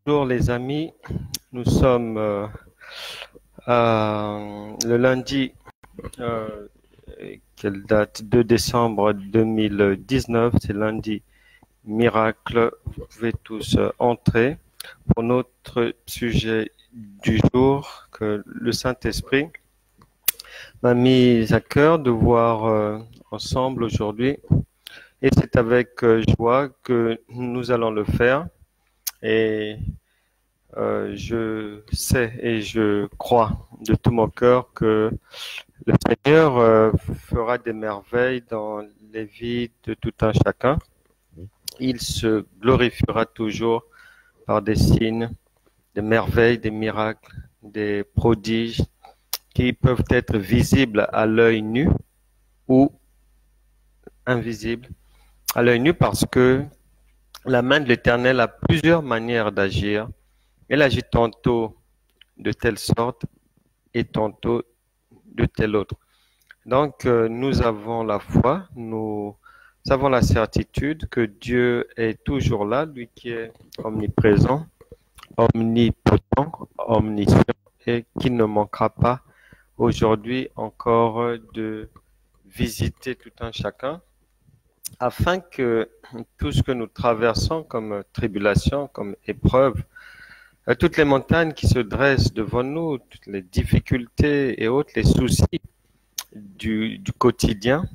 Bonjour les amis, nous sommes le lundi, quelle date? 2 décembre 2019, c'est lundi miracle. Vous pouvez tous entrer pour notre sujet du jour que le Saint-Esprit m'a mis à cœur de voir ensemble aujourd'hui. Et c'est avec joie que nous allons le faire. Et je sais et je crois de tout mon cœur que le Seigneur fera des merveilles dans les vies de tout un chacun. Il se glorifiera toujours par des signes, des merveilles, des miracles, des prodiges qui peuvent être visibles à l'œil nu ou invisibles à l'œil nu parce que la main de l'Éternel a plusieurs manières d'agir. Elle agit tantôt de telle sorte et tantôt de telle autre. Donc, nous avons la foi, nous avons la certitude que Dieu est toujours là, lui qui est omniprésent, omnipotent, omniscient, et qui ne manquera pas aujourd'hui encore de visiter tout un chacun, afin que tout ce que nous traversons comme tribulation, comme épreuve, toutes les montagnes qui se dressent devant nous, toutes les difficultés et autres, les soucis du quotidien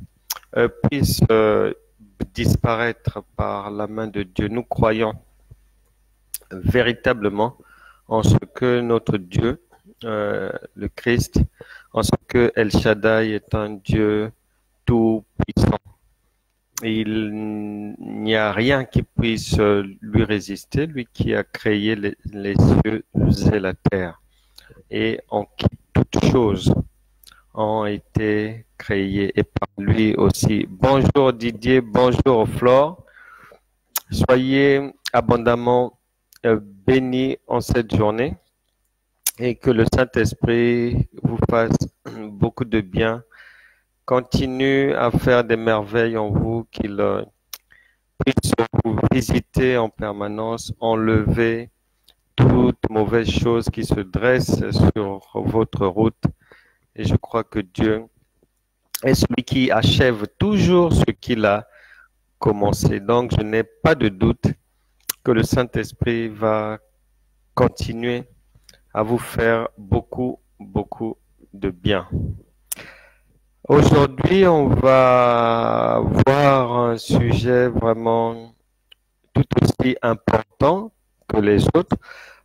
puissent disparaître par la main de Dieu. Nous croyons véritablement en ce que notre Dieu, le Christ, en ce que El Shaddai est un Dieu tout-puissant. Il n'y a rien qui puisse lui résister, lui qui a créé les cieux et la terre, et en qui toutes choses ont été créées, et par lui aussi. Bonjour Didier, bonjour Flore. Soyez abondamment bénis en cette journée, et que le Saint-Esprit vous fasse beaucoup de bien. Continue à faire des merveilles en vous, qu'il puisse vous visiter en permanence, enlever toute mauvaise chose qui se dresse sur votre route. Et je crois que Dieu est celui qui achève toujours ce qu'il a commencé. Donc, je n'ai pas de doute que le Saint-Esprit va continuer à vous faire beaucoup, beaucoup de bien. Aujourd'hui, on va voir un sujet vraiment tout aussi important que les autres.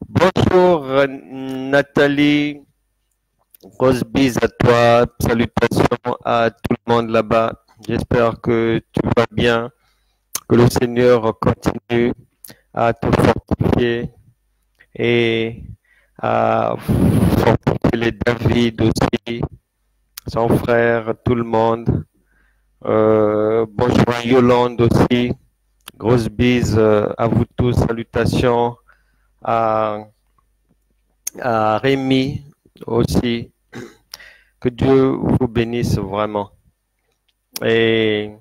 Bonjour Nathalie, grosse bise à toi, salutations à tout le monde là-bas. J'espère que tu vas bien, que le Seigneur continue à te fortifier et à fortifier les David aussi, son frère, tout le monde. Bonjour à Yolande aussi. Grosse bise à vous tous. Salutations à Rémi aussi. Que Dieu vous bénisse vraiment. Et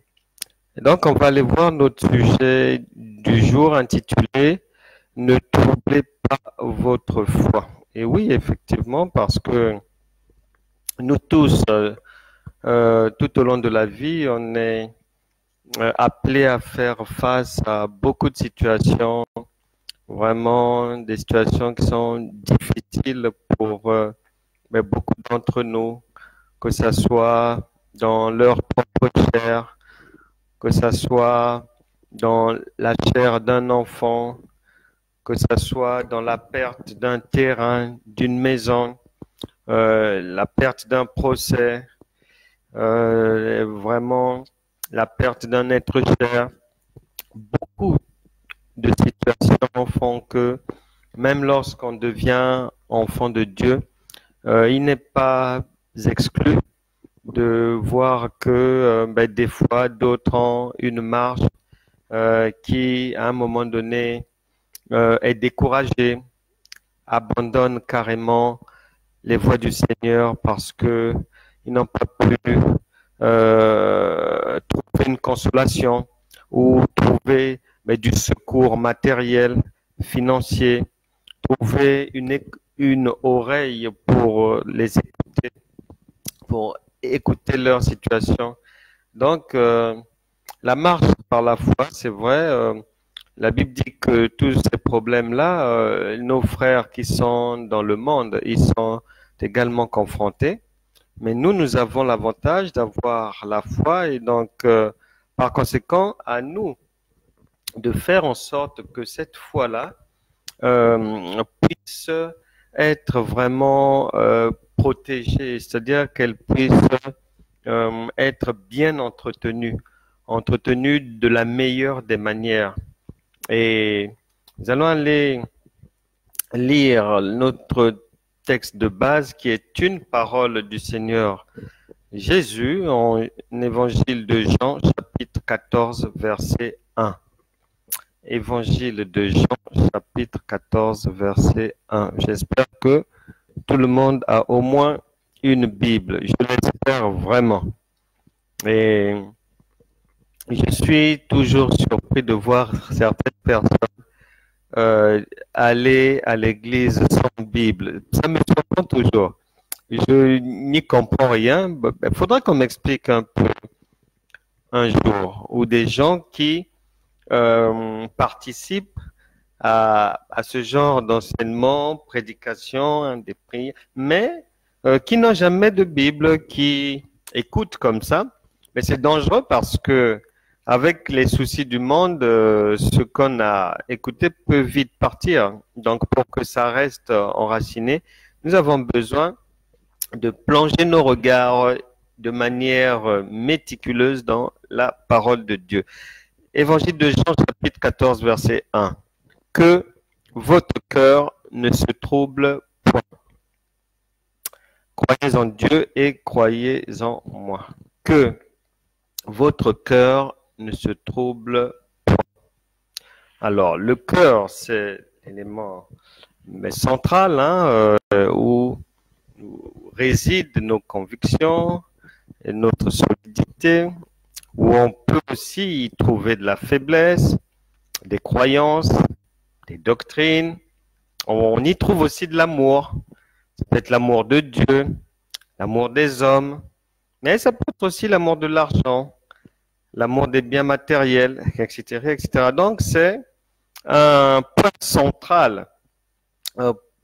donc, on va aller voir notre sujet du jour intitulé « Ne troublez pas votre foi ». Et oui, effectivement, parce que nous tous, tout au long de la vie, on est appelés à faire face à beaucoup de situations, vraiment des situations qui sont difficiles pour beaucoup d'entre nous, que ce soit dans leur propre chair, que ce soit dans la chair d'un enfant, que ce soit dans la perte d'un terrain, d'une maison, la perte d'un procès, vraiment la perte d'un être cher. Beaucoup de situations font que même lorsqu'on devient enfant de Dieu, il n'est pas exclu de voir que des fois d'autres ont une marche qui à un moment donné est découragée, abandonne carrément les voies du Seigneur parce que ils n'ont pas pu trouver une consolation ou trouver du secours matériel, financier trouver une oreille pour les écouter, pour écouter leur situation. Donc, la marche par la foi, c'est vrai. La Bible dit que tous ces problèmes-là, nos frères qui sont dans le monde, ils sont également confrontés. Mais nous avons l'avantage d'avoir la foi et donc, par conséquent, à nous de faire en sorte que cette foi-là puisse être vraiment protégée, c'est-à-dire qu'elle puisse être bien entretenue de la meilleure des manières. Et nous allons aller lire notre texte de base qui est une parole du Seigneur Jésus en Évangile de Jean, chapitre 14, verset 1. Évangile de Jean, chapitre 14, verset 1. J'espère que tout le monde a au moins une Bible. Je l'espère vraiment. Et je suis toujours surpris de voir certaines personnes aller à l'église sans Bible. Ça me surprend toujours. Je n'y comprends rien. Il faudra qu'on m'explique un peu un jour. Ou des gens qui participent à ce genre d'enseignement, prédication, hein, des prières, mais qui n'ont jamais de Bible, qui écoutent comme ça. Mais c'est dangereux parce que avec les soucis du monde, ce qu'on a écouté peut vite partir. Donc, pour que ça reste enraciné, nous avons besoin de plonger nos regards de manière méticuleuse dans la parole de Dieu. Évangile de Jean, chapitre 14, verset 1. Que votre cœur ne se trouble point. Croyez en Dieu et croyez en moi. Que votre cœur ne se trouble point. Alors, le cœur, c'est l'élément central où résident nos convictions et notre solidité, où on peut aussi y trouver de la faiblesse, des croyances, des doctrines. On y trouve aussi de l'amour. Ça peut être l'amour de Dieu, l'amour des hommes, mais ça peut être aussi l'amour de l'argent, l'amour des biens matériels, etc., etc. Donc, c'est un point central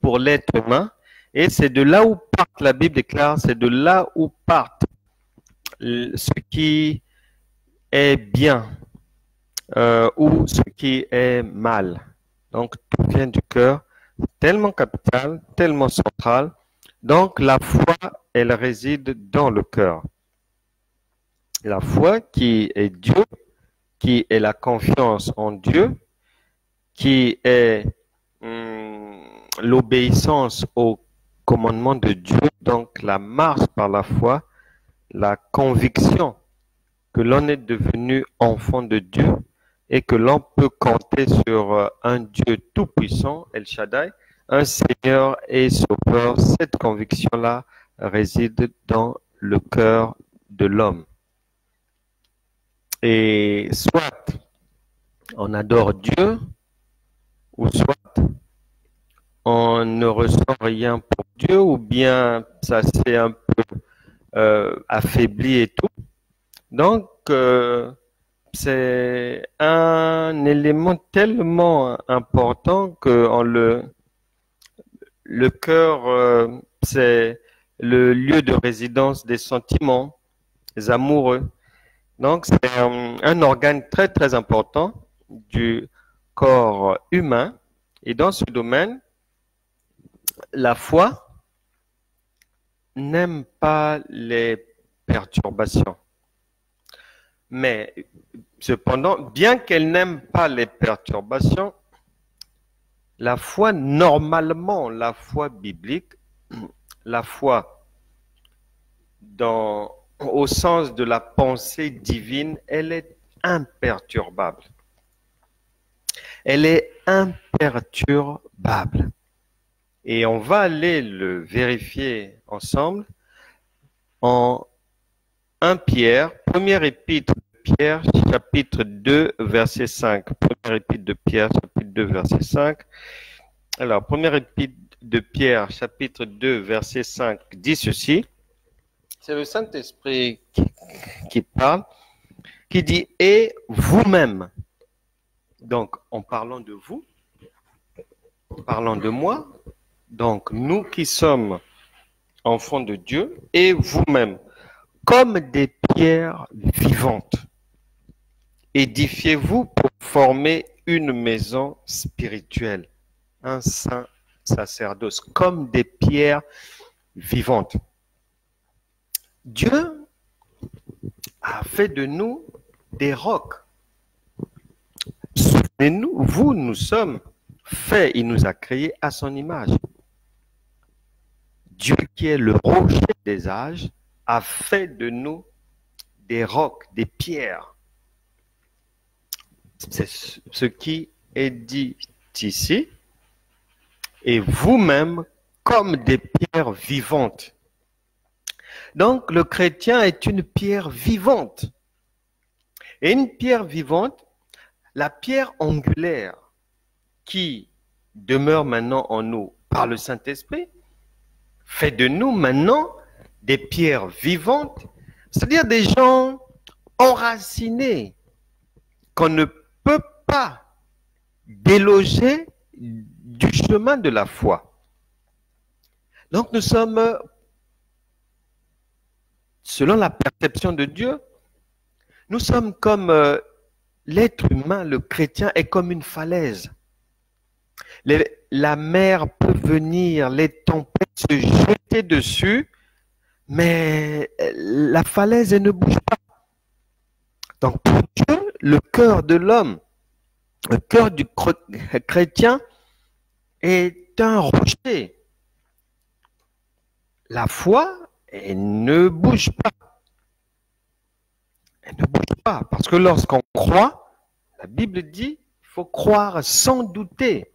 pour l'être humain. Et c'est de là où part, la Bible déclare, c'est de là où part ce qui est bien ou ce qui est mal. Donc, tout vient du cœur, tellement capital, tellement central. Donc, la foi, elle réside dans le cœur. La foi qui est Dieu, qui est la confiance en Dieu, qui est l'obéissance au commandement de Dieu, donc la marche par la foi, la conviction que l'on est devenu enfant de Dieu et que l'on peut compter sur un Dieu tout-puissant, El Shaddai, un Seigneur et Sauveur. Cette conviction-là réside dans le cœur de l'homme. Et soit on adore Dieu, ou soit on ne ressent rien pour Dieu, ou bien ça s'est un peu affaibli et tout. Donc, c'est un élément tellement important que le cœur, c'est le lieu de résidence des sentiments, des amoureux. Donc, c'est un organe très, très important du corps humain. Et dans ce domaine, la foi n'aime pas les perturbations. Mais cependant, bien qu'elle n'aime pas les perturbations, la foi, normalement, la foi biblique, la foi au sens de la pensée divine, elle est imperturbable. Elle est imperturbable. Et on va aller le vérifier ensemble en 1 Pierre, première épître de Pierre, chapitre 2, verset 5. Première épître de Pierre, chapitre 2, verset 5. Alors, première épître de Pierre, chapitre 2, verset 5, dit ceci. C'est le Saint-Esprit qui parle, qui dit « Et vous-même ». Donc, en parlant de vous, en parlant de moi, donc nous qui sommes enfants de Dieu, et vous-même, comme des pierres vivantes, édifiez-vous pour former une maison spirituelle, un saint sacerdoce, comme des pierres vivantes. Dieu a fait de nous des rocs. Souvenez-nous, nous sommes faits, il nous a créés à son image. Dieu qui est le rocher des âges a fait de nous des rocs, des pierres. C'est ce qui est dit ici. Et vous-même comme des pierres vivantes. Donc le chrétien est une pierre vivante. Et une pierre vivante, la pierre angulaire qui demeure maintenant en nous par le Saint-Esprit, fait de nous maintenant des pierres vivantes, c'est-à-dire des gens enracinés qu'on ne peut pas déloger du chemin de la foi. Donc nous sommes, selon la perception de Dieu, nous sommes comme l'être humain, le chrétien est comme une falaise. La mer peut venir, les tempêtes se jeter dessus, mais la falaise elle ne bouge pas. Donc pour Dieu, le cœur de l'homme, le cœur du chrétien est un rocher. La foi, elle ne bouge pas. Elle ne bouge pas. Parce que lorsqu'on croit, la Bible dit, il faut croire sans douter.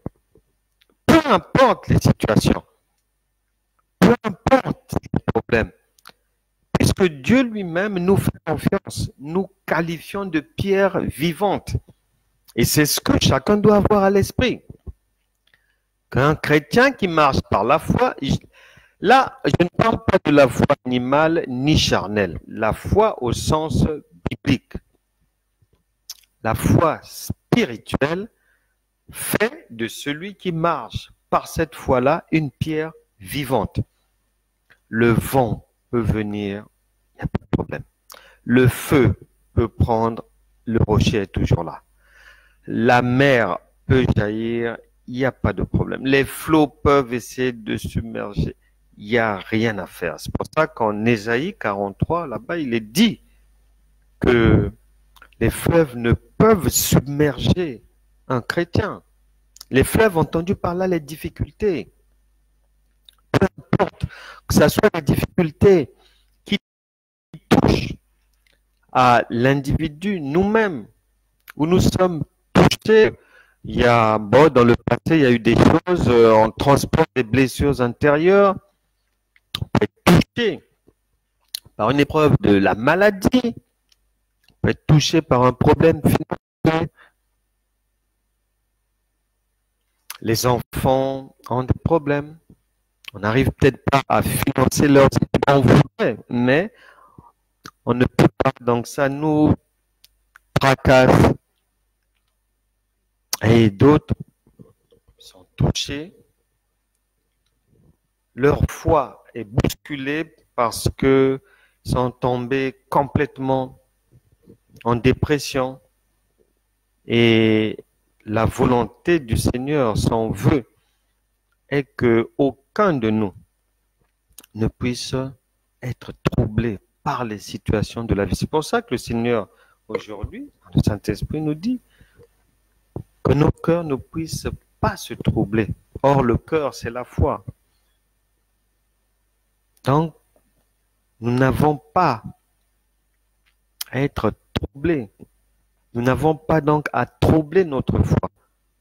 Peu importe les situations. Peu importe les problèmes. Puisque Dieu lui-même nous fait confiance. Nous qualifions de pierres vivantes. Et c'est ce que chacun doit avoir à l'esprit. Qu'un chrétien qui marche par la foi, là, je ne parle pas de la foi animale ni charnelle. La foi au sens biblique. La foi spirituelle fait de celui qui marche par cette foi-là une pierre vivante. Le vent peut venir, il n'y a pas de problème. Le feu peut prendre, le rocher est toujours là. La mer peut jaillir, il n'y a pas de problème. Les flots peuvent essayer de submerger, il n'y a rien à faire. C'est pour ça qu'en Ésaïe 43, là-bas, il est dit que les fleuves ne peuvent submerger un chrétien. Les fleuves, entendu par là, les difficultés. Peu importe que ce soit les difficultés qui touchent à l'individu, nous-mêmes, où nous sommes touchés. Il y a, bon, dans le passé, il y a eu des choses, on transporte des blessures intérieures, on peut être touché par une épreuve de la maladie, on peut être touché par un problème financier. Les enfants ont des problèmes. On n'arrive peut-être pas à financer leurs études, on voudrait, mais on ne peut pas. Donc ça nous tracasse. Et d'autres sont touchés. Leur foi est bousculée parce que sont tombés complètement en dépression. Et la volonté du Seigneur, son vœu, est que aucun de nous ne puisse être troublé par les situations de la vie. C'est pour ça que le Seigneur, aujourd'hui, le Saint-Esprit nous dit que nos cœurs ne puissent pas se troubler. Or, le cœur, c'est la foi. Donc, nous n'avons pas à être troublés. Nous n'avons pas donc à troubler notre foi.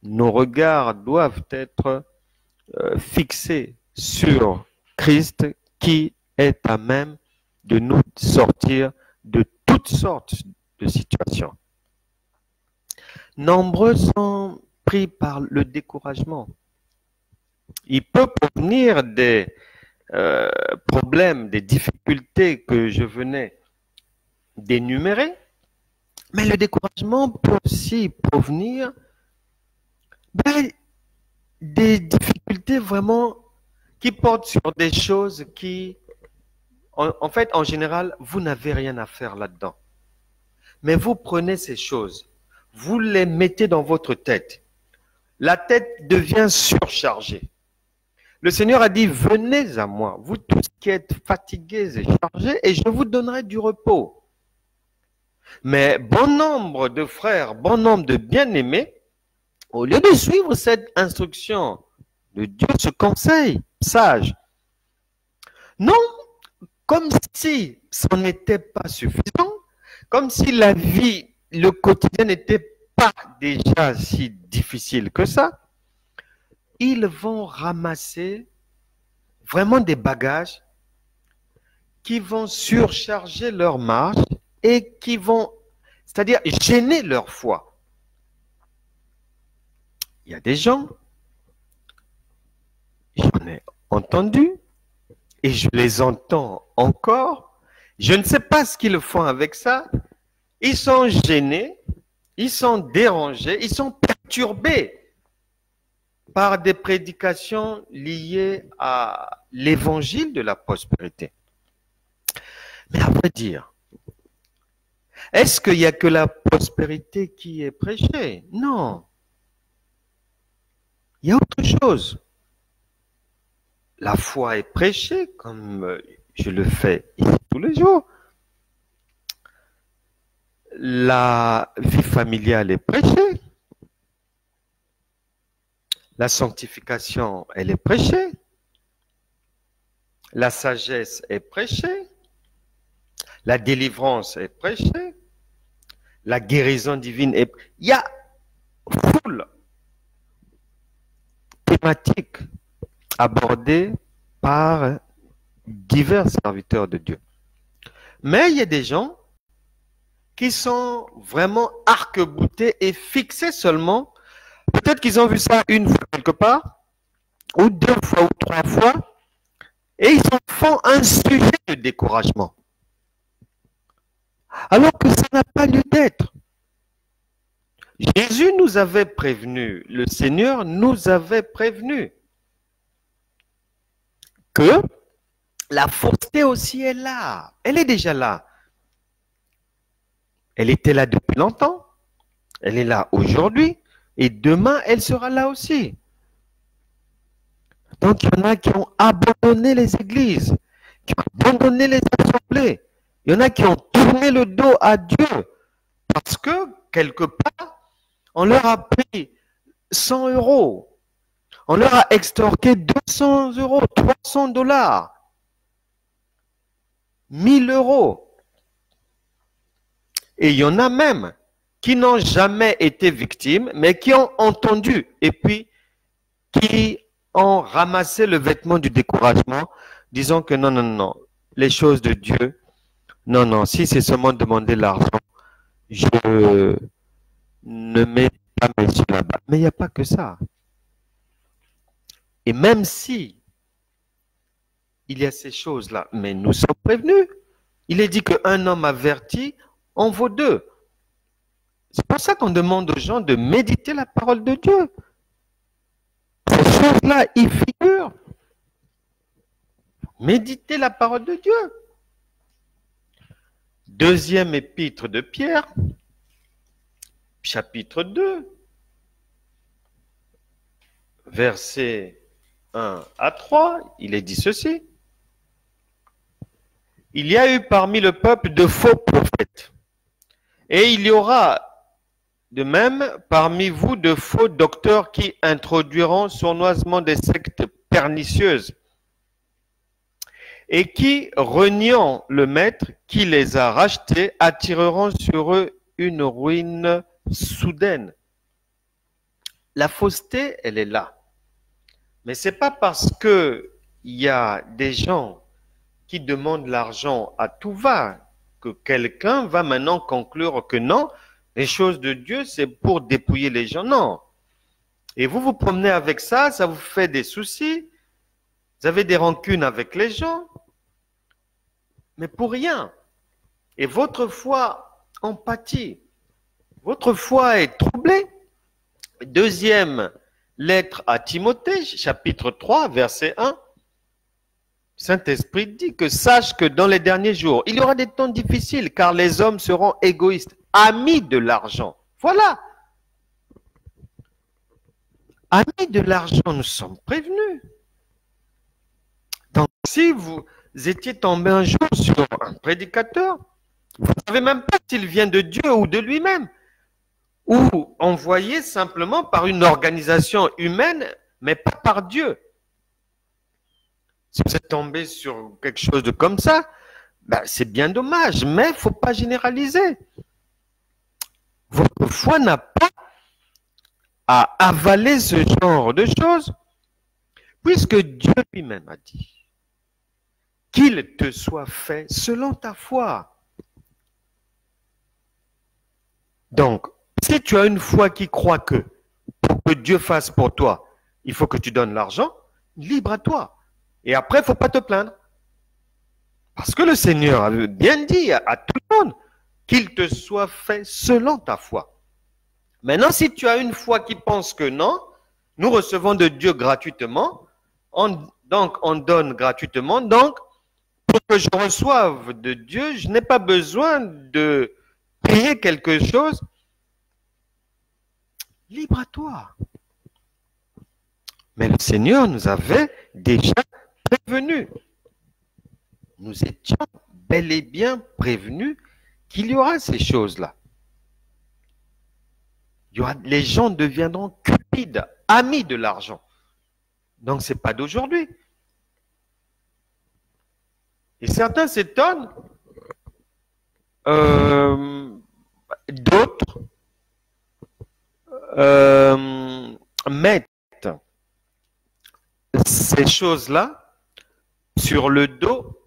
Nos regards doivent être fixés sur Christ qui est à même de nous sortir de toutes sortes de situations. Nombreux sont pris par le découragement. Il peut provenir des problèmes, des difficultés que je venais d'énumérer, mais le découragement peut aussi provenir des difficultés vraiment qui portent sur des choses qui, en fait, en général, vous n'avez rien à faire là-dedans. Mais vous prenez ces choses, vous les mettez dans votre tête. La tête devient surchargée. Le Seigneur a dit, venez à moi, vous tous qui êtes fatigués et chargés, et je vous donnerai du repos. Mais bon nombre de frères, bon nombre de bien-aimés, au lieu de suivre cette instruction de Dieu, ce conseil sage, non, comme si ça n'était pas suffisant, comme si la vie, le quotidien n'était pas déjà si difficile que ça, ils vont ramasser vraiment des bagages qui vont surcharger leur marche et qui vont, c'est-à-dire gêner leur foi. Il y a des gens, j'en ai entendu et je les entends encore, je ne sais pas ce qu'ils font avec ça, ils sont gênés, ils sont dérangés, ils sont perturbés par des prédications liées à l'évangile de la prospérité. Mais à vrai dire, est-ce qu'il n'y a que la prospérité qui est prêchée? Non. Il y a autre chose. La foi est prêchée, comme je le fais ici tous les jours. La vie familiale est prêchée. La sanctification, elle est prêchée. La sagesse est prêchée. La délivrance est prêchée. La guérison divine est... Il y a foule thématiques abordées par divers serviteurs de Dieu. Mais il y a des gens qui sont vraiment arc-boutés et fixés seulement. Peut-être qu'ils ont vu ça une fois quelque part, ou deux fois ou trois fois, et ils en font un sujet de découragement. Alors que ça n'a pas lieu d'être. Jésus nous avait prévenu, le Seigneur nous avait prévenu que la fausseté aussi est là. Elle est déjà là. Elle était là depuis longtemps. Elle est là aujourd'hui. Et demain, elle sera là aussi. Donc, il y en a qui ont abandonné les églises, qui ont abandonné les assemblées. Il y en a qui ont tourné le dos à Dieu parce que, quelque part, on leur a pris 100 €. On leur a extorqué 200 €, 300 $, 1000 €. Et il y en a même qui n'ont jamais été victimes, mais qui ont entendu et puis qui ont ramassé le vêtement du découragement, disant que non, non, non, les choses de Dieu, non, non, si c'est seulement demander l'argent, je ne mets pas mes yeux là-bas. Mais il n'y a pas que ça. Et même si il y a ces choses-là, mais nous sommes prévenus. Il est dit qu'un homme averti en vaut deux. C'est pour ça qu'on demande aux gens de méditer la parole de Dieu. Ces choses-là, y figurent. Méditer la parole de Dieu. Deuxième épître de Pierre, chapitre 2, versets 1 à 3, il est dit ceci. Il y a eu parmi le peuple de faux prophètes, et il y aura de même parmi vous de faux docteurs qui introduiront sournoisement des sectes pernicieuses et qui, reniant le maître qui les a rachetés, attireront sur eux une ruine soudaine. La fausseté, elle est là. Mais c'est pas parce que il y a des gens qui demandent l'argent à tout va que quelqu'un va maintenant conclure que non, les choses de Dieu, c'est pour dépouiller les gens. Non. Et vous vous promenez avec ça, ça vous fait des soucis, vous avez des rancunes avec les gens, mais pour rien. Et votre foi en pâtit. Votre foi est troublée. Deuxième lettre à Timothée, chapitre 3, verset 1. Saint-Esprit dit que sache que dans les derniers jours, il y aura des temps difficiles car les hommes seront égoïstes, amis de l'argent. Voilà. Amis de l'argent, nous sommes prévenus. Donc, si vous étiez tombé un jour sur un prédicateur, vous ne savez même pas s'il vient de Dieu ou de lui-même, ou envoyé simplement par une organisation humaine, mais pas par Dieu. Si vous êtes tombé sur quelque chose de comme ça, ben c'est bien dommage, mais il ne faut pas généraliser. Votre foi n'a pas à avaler ce genre de choses, puisque Dieu lui-même a dit qu'il te soit fait selon ta foi. Donc, si tu as une foi qui croit que pour que Dieu fasse pour toi, il faut que tu donnes l'argent, libre à toi. Et après, il ne faut pas te plaindre. Parce que le Seigneur avait bien dit à tout le monde qu'il te soit fait selon ta foi. Maintenant, si tu as une foi qui pense que non, nous recevons de Dieu gratuitement, donc on donne gratuitement, donc pour que je reçoive de Dieu, je n'ai pas besoin de payer quelque chose. Libre à toi. Mais le Seigneur nous avait déjà prévenus. Nous étions bel et bien prévenus qu'il y aura ces choses-là. Les gens deviendront cupides, amis de l'argent. Donc, ce n'est pas d'aujourd'hui. Et certains s'étonnent, d'autres mettent ces choses-là sur le dos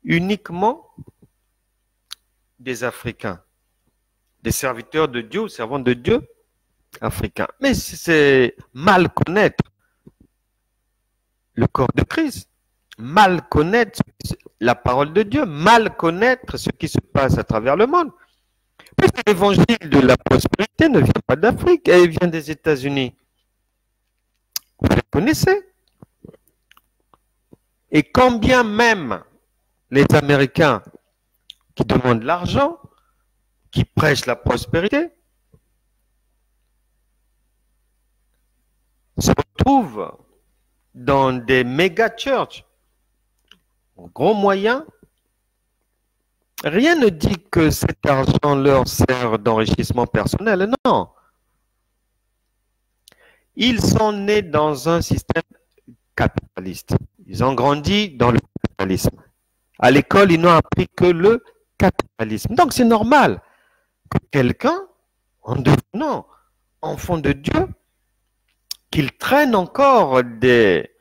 uniquement des Africains, des serviteurs de Dieu ou servants de Dieu africains. Mais c'est mal connaître le corps de Christ, mal connaître la parole de Dieu, mal connaître ce qui se passe à travers le monde. Puisque l'évangile de la prospérité ne vient pas d'Afrique, elle vient des États-Unis. Vous les connaissez. Et quand bien même les Américains qui demandent l'argent, qui prêchent la prospérité, se retrouvent dans des méga churches, gros moyens, rien ne dit que cet argent leur sert d'enrichissement personnel, non. Ils sont nés dans un système capitaliste. Ils ont grandi dans le capitalisme. À l'école, ils n'ont appris que le capitalisme. Donc, c'est normal que quelqu'un, en devenant enfant de Dieu, qu'il traîne encore des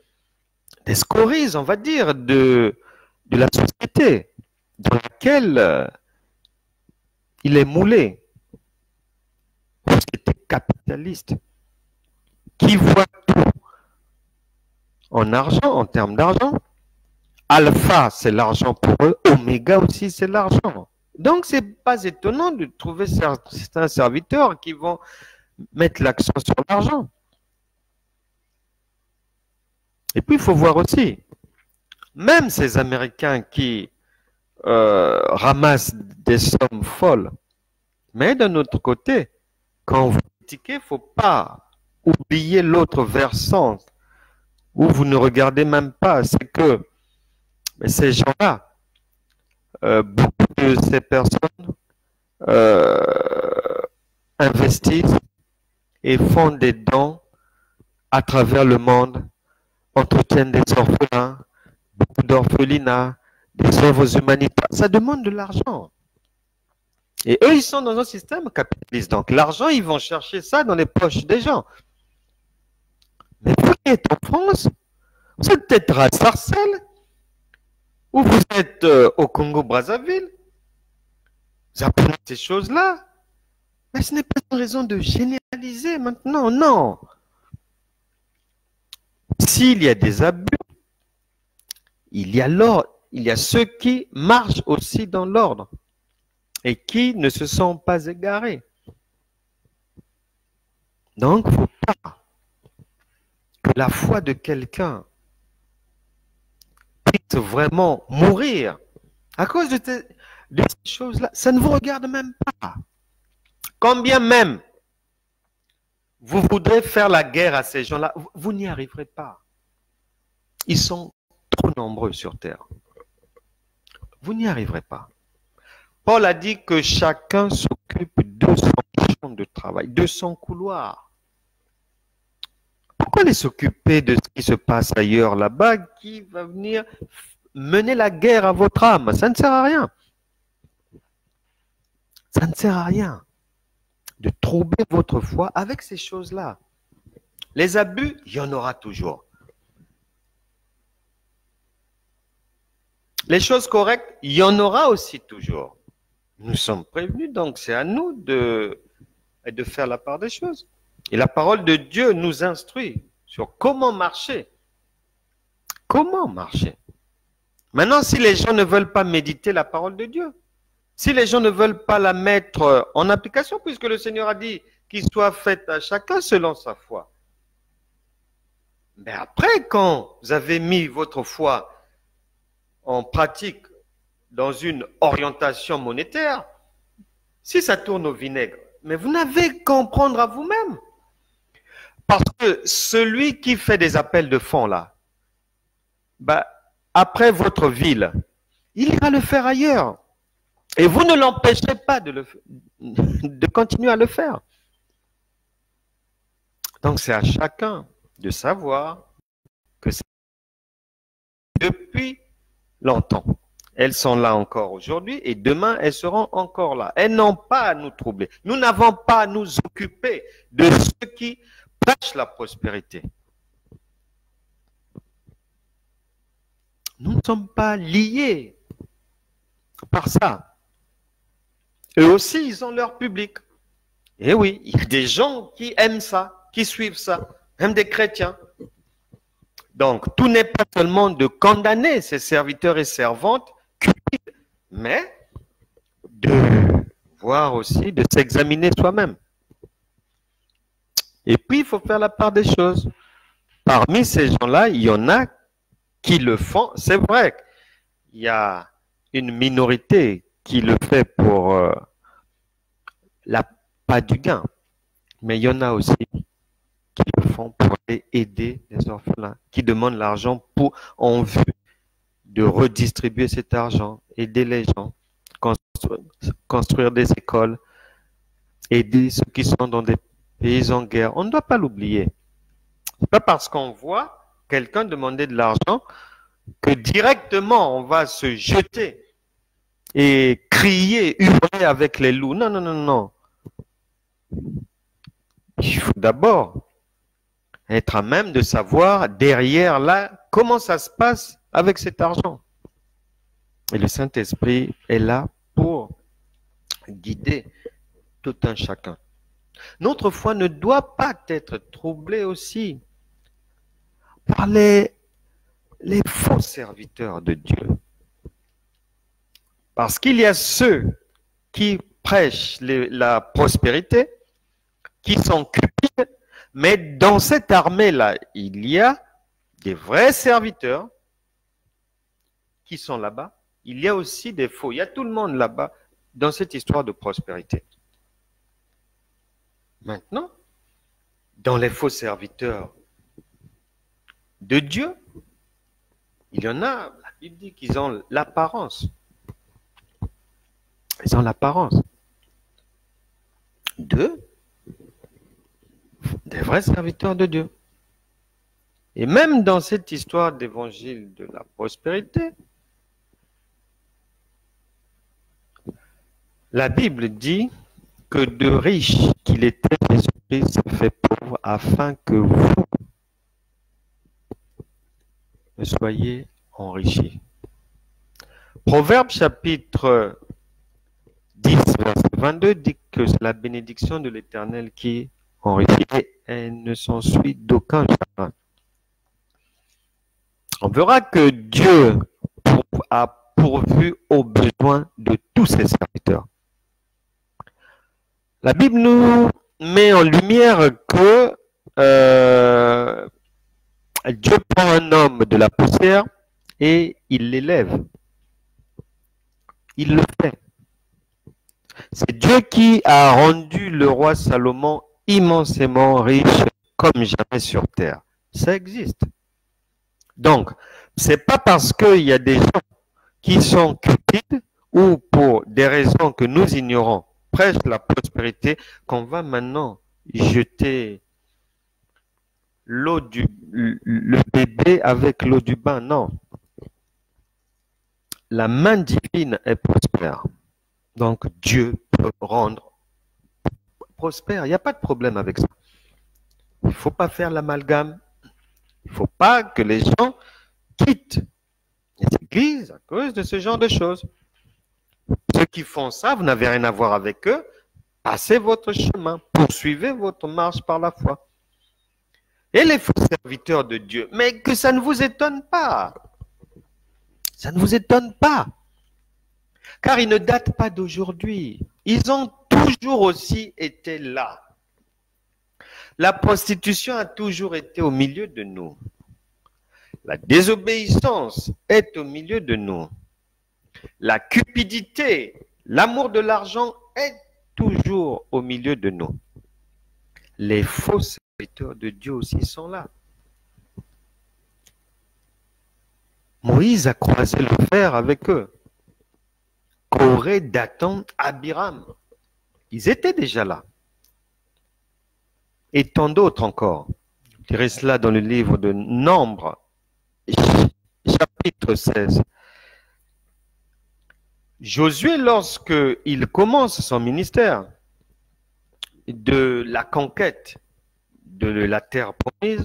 scories, on va dire, de la société dans laquelle il est moulé. Une société capitaliste qui voit tout en argent, en termes d'argent. Alpha, c'est l'argent pour eux. Oméga aussi, c'est l'argent. Donc, ce n'est pas étonnant de trouver certains serviteurs qui vont mettre l'accent sur l'argent. Et puis, il faut voir aussi, même ces Américains qui ramassent des sommes folles, mais d'un autre côté, quand vous critiquez, il ne faut pas oublier l'autre versant où vous ne regardez même pas. C'est que ces gens-là, beaucoup de ces personnes investissent et font des dons à travers le monde, entretiennent des orphelins, beaucoup d'orphelinats, des œuvres humanitaires. Ça demande de l'argent. Et eux, ils sont dans un système capitaliste. Donc l'argent, ils vont chercher ça dans les poches des gens. Mais vous qui êtes en France, vous êtes peut-être à Sarcelles, ou vous êtes au Congo-Brazzaville, vous apprenez ces choses-là. Mais ce n'est pas une raison de généraliser. généraliser maintenant, non. S'il y a des abus, il y a ceux qui marchent aussi dans l'ordre et qui ne se sont pas égarés. Donc, il ne faut pas que la foi de quelqu'un puisse vraiment mourir à cause de ces choses-là. Ça ne vous regarde même pas. Quand bien même vous voudrez faire la guerre à ces gens-là, vous n'y arriverez pas. Ils sont trop nombreux sur terre. Vous n'y arriverez pas. Paul a dit que chacun s'occupe de son champ de travail, de son couloir. Pourquoi aller s'occuper de ce qui se passe ailleurs là-bas, qui va venir mener la guerre à votre âme? Ça ne sert à rien. Ça ne sert à rien de troubler votre foi avec ces choses-là. Les abus, il y en aura toujours. Les choses correctes, il y en aura aussi toujours. Nous sommes prévenus, donc c'est à nous de faire la part des choses. Et la parole de Dieu nous instruit sur comment marcher. Comment marcher? Maintenant, si les gens ne veulent pas méditer la parole de Dieu, si les gens ne veulent pas la mettre en application, puisque le Seigneur a dit qu'il soit fait à chacun selon sa foi. Mais après, quand vous avez mis votre foi en pratique dans une orientation monétaire, si ça tourne au vinaigre, mais vous n'avez qu'à en prendre à vous-même. Parce que celui qui fait des appels de fonds là, après votre ville, il ira le faire ailleurs. Et vous ne l'empêcherez pas de continuer à le faire. Donc c'est à chacun de savoir que c'est depuis longtemps. Elles sont là encore aujourd'hui et demain elles seront encore là. Elles n'ont pas à nous troubler. Nous n'avons pas à nous occuper de ceux qui prêchent la prospérité. Nous ne sommes pas liés par ça. Eux aussi, ils ont leur public. Et oui, il y a des gens qui aiment ça, qui suivent ça, même des chrétiens. Donc, tout n'est pas seulement de condamner ces serviteurs et servantes, mais de voir aussi, de s'examiner soi-même. Et puis, il faut faire la part des choses. Parmi ces gens-là, il y en a qui le font. C'est vrai qu'il y a une minorité qui le fait pour pas du gain, mais il y en a aussi qui le font pour aider les orphelins, qui demandent l'argent en vue de redistribuer cet argent, aider les gens, construire des écoles, aider ceux qui sont dans des pays en guerre. On ne doit pas l'oublier. Ce n'est pas parce qu'on voit quelqu'un demander de l'argent que directement on va se jeter et crier, hurler avec les loups. Non, non, non, non. Il faut d'abord être à même de savoir derrière là comment ça se passe avec cet argent. Et le Saint-Esprit est là pour guider tout un chacun. Notre foi ne doit pas être troublée aussi par les faux serviteurs de Dieu. Parce qu'il y a ceux qui prêchent la prospérité, qui sont cupides, mais dans cette armée-là, il y a des vrais serviteurs qui sont là-bas. Il y a aussi des faux. Il y a tout le monde là-bas dans cette histoire de prospérité. Maintenant, dans les faux serviteurs de Dieu, il y en a, la Bible dit qu'ils ont l'apparence. Ils ont l'apparence des vrais serviteurs de Dieu. Et même dans cette histoire d'évangile de la prospérité, la Bible dit que de riche qu'il était, Jésus-Christ se fait pauvre afin que vous soyez enrichis. Proverbe chapitre 10, verset 22 dit que c'est la bénédiction de l'Éternel qui enrichi et elle ne s'ensuit d'aucun chagrin. On verra que Dieu a pourvu aux besoins de tous ses serviteurs. La Bible nous met en lumière que Dieu prend un homme de la poussière et il l'élève. Il le fait. C'est Dieu qui a rendu le roi Salomon immensément riche comme jamais sur terre. Ça existe. Donc, c'est pas parce qu'il y a des gens qui sont cupides ou pour des raisons que nous ignorons, prêchent la prospérité, qu'on va maintenant jeter le bébé avec l'eau du bain. Non. La main divine est prospère. Donc, Dieu peut rendre prospère. Il n'y a pas de problème avec ça. Il ne faut pas faire l'amalgame. Il ne faut pas que les gens quittent les églises à cause de ce genre de choses. Ceux qui font ça, vous n'avez rien à voir avec eux. Passez votre chemin. Poursuivez votre marche par la foi. Et les faux serviteurs de Dieu, mais que ça ne vous étonne pas. Ça ne vous étonne pas. Car ils ne datent pas d'aujourd'hui. Ils ont toujours aussi été là. La prostitution a toujours été au milieu de nous. La désobéissance est au milieu de nous. La cupidité, l'amour de l'argent est toujours au milieu de nous. Les faux serviteurs de Dieu aussi sont là. Moïse a croisé le fer avec eux. Corée, Dathan, Abiram. Ils étaient déjà là. Et tant d'autres encore. Vous direz cela dans le livre de Nombres, chapitre 16. Josué, lorsqu'il commence son ministère de la conquête de la terre promise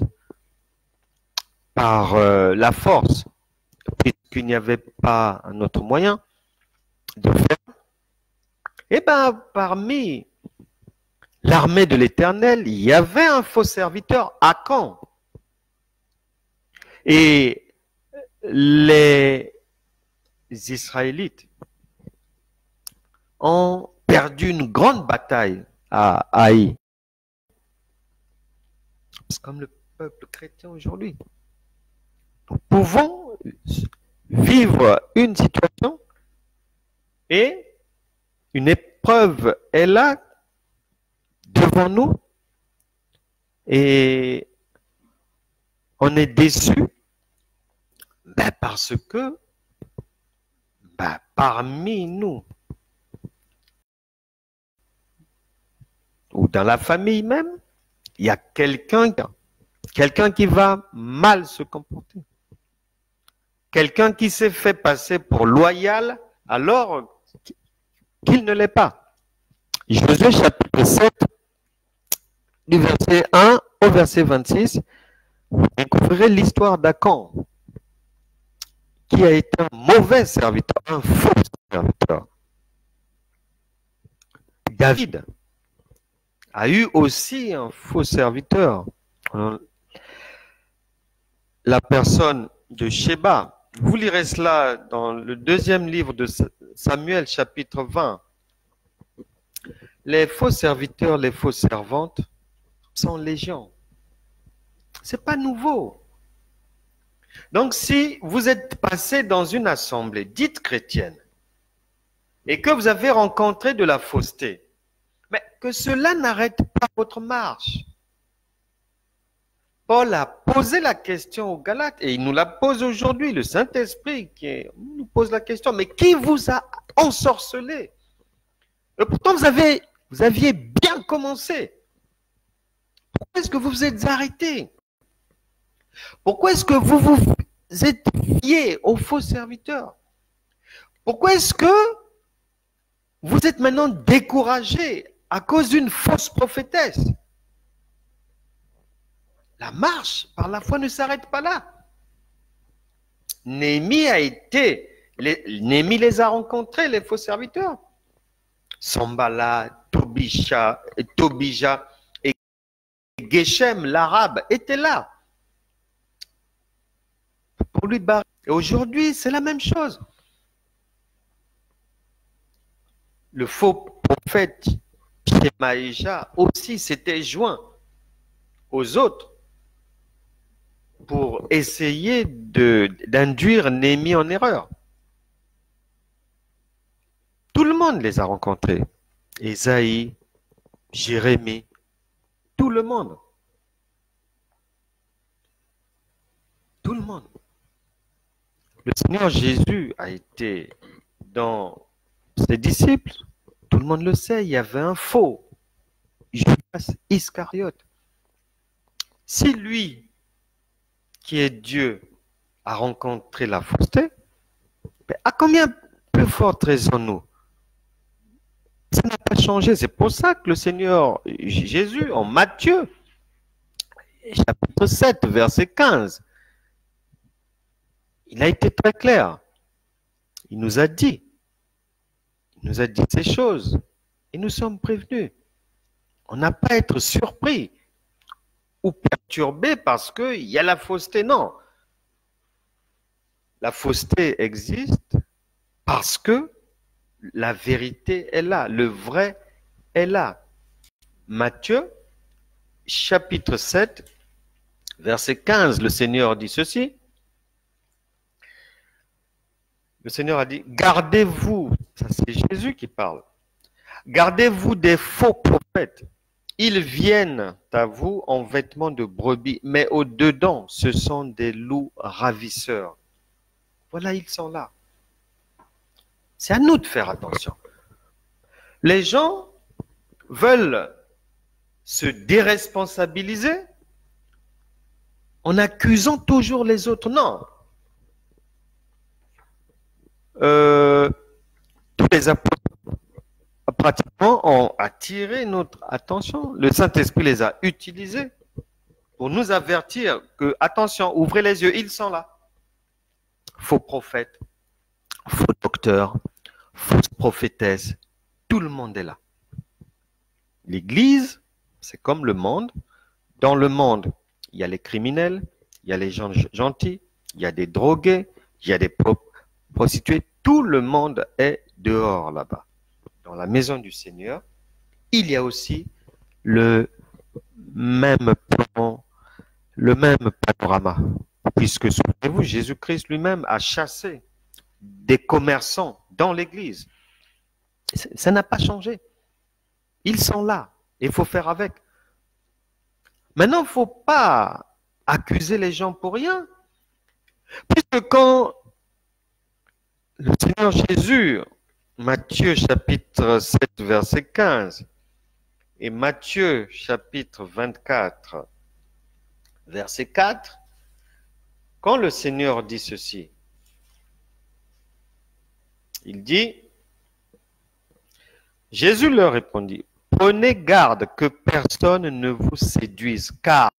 par la force, puisqu'il n'y avait pas un autre moyen de faire, eh bien, parmi l'armée de l'Éternel, il y avait un faux serviteur, Akan. Et les Israélites ont perdu une grande bataille à Haï. C'est comme le peuple chrétien aujourd'hui. Nous pouvons vivre une situation et une épreuve est là devant nous et on est déçu parce que parmi nous ou dans la famille même, il y a quelqu'un qui va mal se comporter. Quelqu'un qui s'est fait passer pour loyal alors qu'il ne l'est pas. Josué chapitre 7, du verset 1 au verset 26, vous découvrirez l'histoire d'Akan, qui a été un mauvais serviteur, un faux serviteur. David a eu aussi un faux serviteur. La personne de Sheba. Vous lirez cela dans le deuxième livre de Samuel, chapitre 20. Les faux serviteurs, les fausses servantes sont légion. C'est pas nouveau. Donc, si vous êtes passé dans une assemblée dite chrétienne et que vous avez rencontré de la fausseté, mais que cela n'arrête pas votre marche. Paul a posé la question aux Galates et il nous la pose aujourd'hui, le Saint-Esprit nous pose la question, mais qui vous a ensorcelé? Et pourtant, vous aviez bien commencé. Pourquoi est-ce que vous vous êtes arrêté? Pourquoi est-ce que vous vous êtes fié aux faux serviteurs? Pourquoi est-ce que vous êtes maintenant découragé à cause d'une fausse prophétesse? La marche par la foi ne s'arrête pas là. Néhémie les a rencontrés, les faux serviteurs. Sambala, Tobija Geshem, l'arabe, était là pour lui barrer. Et aujourd'hui, c'est la même chose. Le faux prophète Shemaïja aussi s'était joint aux autres pour essayer d'induire Néhémie en erreur. Tout le monde les a rencontrés. Ésaïe, Jérémie, tout le monde. Tout le monde. Le Seigneur Jésus a été dans ses disciples. Tout le monde le sait, il y avait un faux. Judas Iscariote. Si lui, qui est Dieu, a rencontré la fausseté, à combien plus forte raison nous? Ça n'a pas changé. C'est pour ça que le Seigneur Jésus, en Matthieu, chapitre 7, verset 15, il a été très clair. Il nous a dit ces choses et nous sommes prévenus. On n'a pas à être surpris ou perturbé parce qu'il y a la fausseté. Non. La fausseté existe parce que la vérité est là, le vrai est là. Matthieu, chapitre 7, verset 15, le Seigneur dit ceci. Le Seigneur a dit, gardez-vous, ça c'est Jésus qui parle, gardez-vous des faux prophètes. Ils viennent à vous en vêtements de brebis, mais au-dedans, ce sont des loups ravisseurs. Voilà, ils sont là. C'est à nous de faire attention. Les gens veulent se déresponsabiliser en accusant toujours les autres. Non. Tous les apôtres pratiquement ont attiré notre attention. Le Saint-Esprit les a utilisés pour nous avertir que, attention, ouvrez les yeux, ils sont là. Faux prophètes, faux docteurs, fausses prophétesses, tout le monde est là. L'Église, c'est comme le monde. Dans le monde, il y a les criminels, il y a les gens gentils, il y a des drogués, il y a des prostituées. Tout le monde est dehors là-bas. Dans la maison du Seigneur, il y a aussi le même plan, le même panorama. Puisque, souvenez-vous, Jésus-Christ lui-même a chassé des commerçants dans l'Église. Ça n'a pas changé. Ils sont là et il faut faire avec. Maintenant, il ne faut pas accuser les gens pour rien. Puisque quand le Seigneur Jésus, Matthieu chapitre 7, verset 15, et Matthieu chapitre 24, verset 4, quand le Seigneur dit ceci, il dit, Jésus leur répondit, prenez garde que personne ne vous séduise, car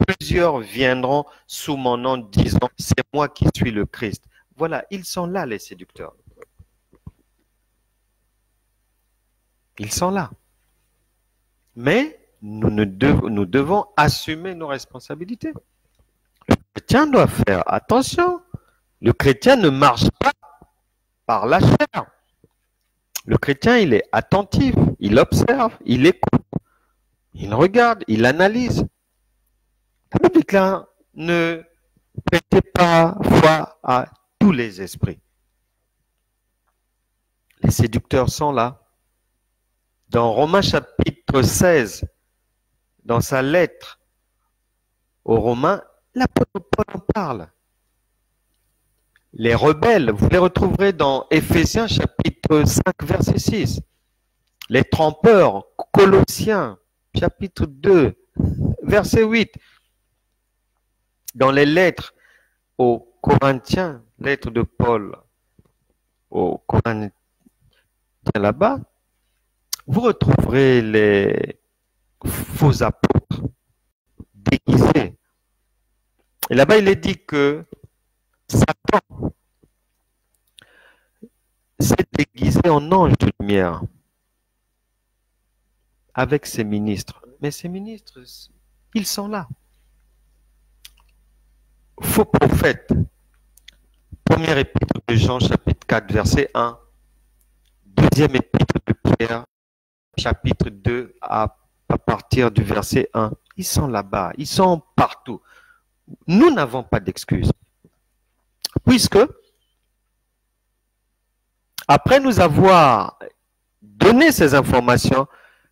plusieurs viendront sous mon nom disant, c'est moi qui suis le Christ. Voilà, ils sont là les séducteurs. Ils sont là. Mais nous devons assumer nos responsabilités. Le chrétien doit faire attention. Le chrétien ne marche pas par la chair. Le chrétien, il est attentif, il observe, il écoute, il regarde, il analyse. La Bible déclare, ne prêtez pas foi à tous les esprits. Les séducteurs sont là. Dans Romains chapitre 16, dans sa lettre aux Romains, l'apôtre Paul en parle. Les rebelles, vous les retrouverez dans Éphésiens chapitre 5, verset 6. Les trompeurs, Colossiens chapitre 2, verset 8. Dans les lettres aux Corinthiens, lettres de Paul aux Corinthiens là-bas, vous retrouverez les faux apôtres déguisés. Et là-bas, il est dit que Satan s'est déguisé en ange de lumière avec ses ministres. Mais ces ministres, Ils sont là. Faux prophètes. Première épître de Jean, chapitre 4, verset 1. Deuxième épître de Pierre, chapitre 2, à partir du verset 1. Ils sont là-bas, ils sont partout. Nous n'avons pas d'excuses. Puisque, après nous avoir donné ces informations,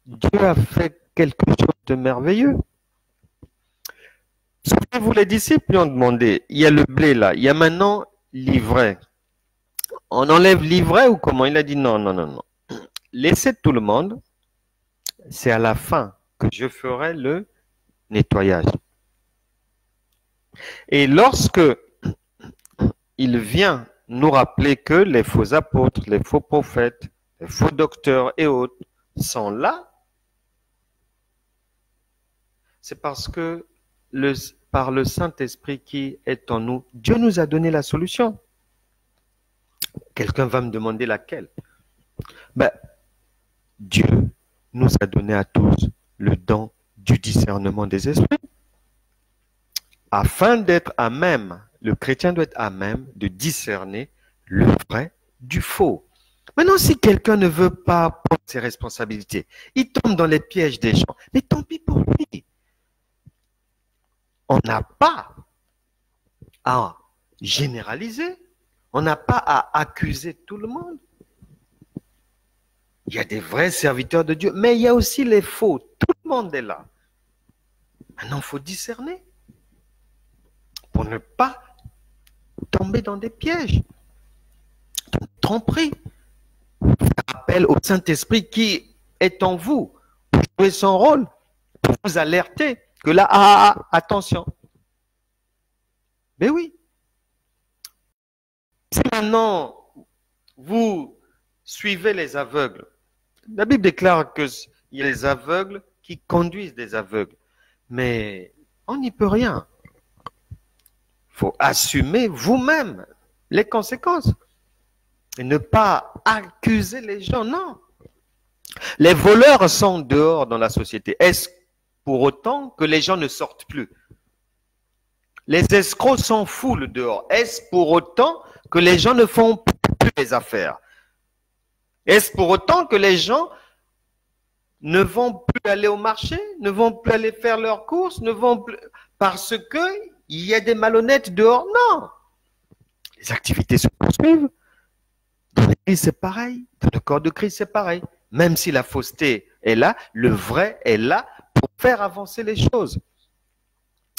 Dieu a fait quelque chose de merveilleux. Souvenez-vous, les disciples lui ont demandé, il y a le blé là, il y a maintenant l'ivraie. On enlève l'ivraie ou comment? Il a dit non, non, non, non. Laissez tout le monde, c'est à la fin que je ferai le nettoyage. Et lorsque il vient nous rappeler que les faux apôtres, les faux prophètes, les faux docteurs et autres sont là, c'est parce que par le Saint-Esprit qui est en nous, Dieu nous a donné la solution. Quelqu'un va me demander laquelle? Ben, Dieu nous a donné à tous le don du discernement des esprits. Afin d'être à même, le chrétien doit être à même de discerner le vrai du faux. Maintenant, si quelqu'un ne veut pas prendre ses responsabilités, il tombe dans les pièges des gens, mais tant pis pour lui. On n'a pas à généraliser, on n'a pas à accuser tout le monde. Il y a des vrais serviteurs de Dieu, mais il y a aussi les faux. Tout le monde est là. Maintenant, il faut discerner pour ne pas tomber dans des pièges. Tromperie. Faire appel au Saint-Esprit qui est en vous pour jouer son rôle, pour vous alerter que là, attention. Mais oui. Si maintenant vous suivez les aveugles, la Bible déclare qu'il y a les aveugles qui conduisent des aveugles, mais on n'y peut rien. Il faut assumer vous-même les conséquences et ne pas accuser les gens, non. Les voleurs sont dehors dans la société. Est-ce pour autant que les gens ne sortent plus? Les escrocs sont foule dehors. Est-ce pour autant que les gens ne font plus les affaires? Est-ce pour autant que les gens ne vont plus aller au marché, ne vont plus aller faire leurs courses, ne vont plus parce que il y a des malhonnêtes dehors? Non. Les activités se poursuivent. Dans l'Église, c'est pareil. Dans le corps de Christ, c'est pareil. Même si la fausseté est là, le vrai est là pour faire avancer les choses.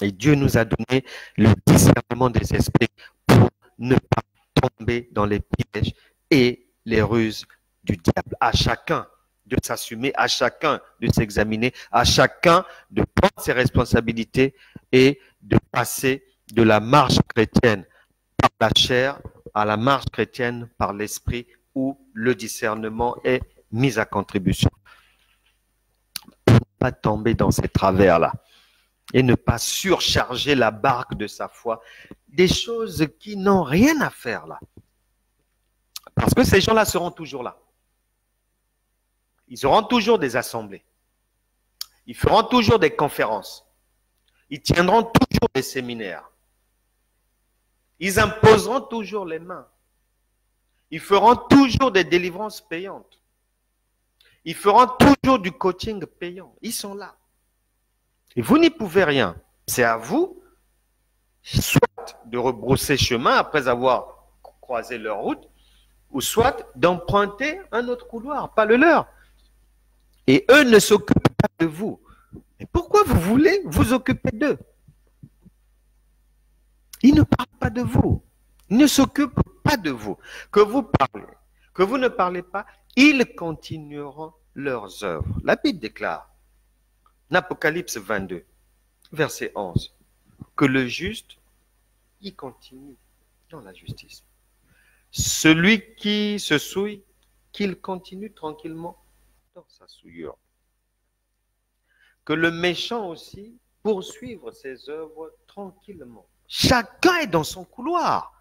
Et Dieu nous a donné le discernement des esprits pour ne pas tomber dans les pièges et les ruses du diable. À chacun de s'assumer, à chacun de s'examiner, à chacun de prendre ses responsabilités et de passer de la marche chrétienne par la chair à la marche chrétienne par l'esprit où le discernement est mis à contribution. Pour ne pas tomber dans ces travers-là et ne pas surcharger la barque de sa foi, des choses qui n'ont rien à faire là. Parce que ces gens-là seront toujours là. Ils auront toujours des assemblées. Ils feront toujours des conférences. Ils tiendront toujours des séminaires. Ils imposeront toujours les mains. Ils feront toujours des délivrances payantes. Ils feront toujours du coaching payant. Ils sont là. Et vous n'y pouvez rien. C'est à vous, soit de rebrousser chemin après avoir croisé leur route, ou soit d'emprunter un autre couloir, pas le leur. Et eux ne s'occupent pas de vous. Mais pourquoi vous voulez vous occuper d'eux? Ils ne parlent pas de vous. Ils ne s'occupent pas de vous. Que vous parlez, que vous ne parlez pas, ils continueront leurs œuvres. La Bible déclare, en Apocalypse 22, verset 11, que le juste, il continue dans la justice. Celui qui se souille, qu'il continue tranquillement dans sa souillure. Que le méchant aussi poursuive ses œuvres tranquillement. Chacun est dans son couloir.